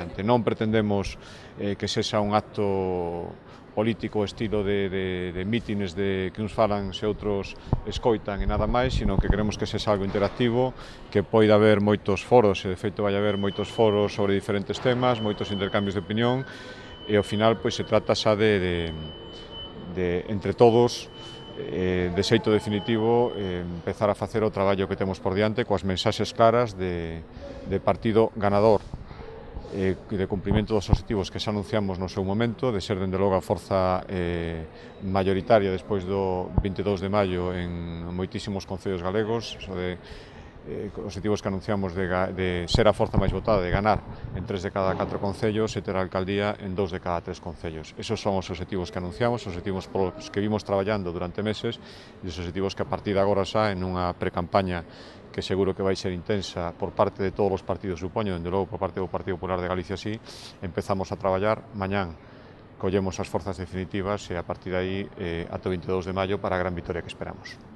adiante. Non pretendemos que sexa un acto político estilo de mítines de que uns falan se outros escoitan e nada máis, sino que queremos que sexa algo interactivo, que poida haber moitos foros, e de feito vai haber moitos foros sobre diferentes temas, moitos intercambios de opinión, e ao final pois se trata xa de entre todos, de xeito definitivo, empezar a facer o traballo que temos por diante coas mensaxes claras de partido ganador, de cumprimento dos obxectivos que xa anunciamos no seu momento, de ser dende logo a forza mayoritaria despois do 22 de maio en moitísimos concellos galegos, de obxectivos que anunciamos de ser a forza máis votada, de ganar en 3 de cada 4 concellos e ter a alcaldía en 2 de cada 3 concellos. Esos son os obxectivos que anunciamos, os obxectivos polos que vimos traballando durante meses e os obxectivos que a partir de agora xa en unha precampaña que seguro que vai ser intensa por parte de todos os partidos, supoño, dende logo por parte do Partido Popular de Galicia, sí, empezamos a traballar mañán, collemos as forzas definitivas e a partir de aí ata o 22 de maio para a gran vitoria que esperamos.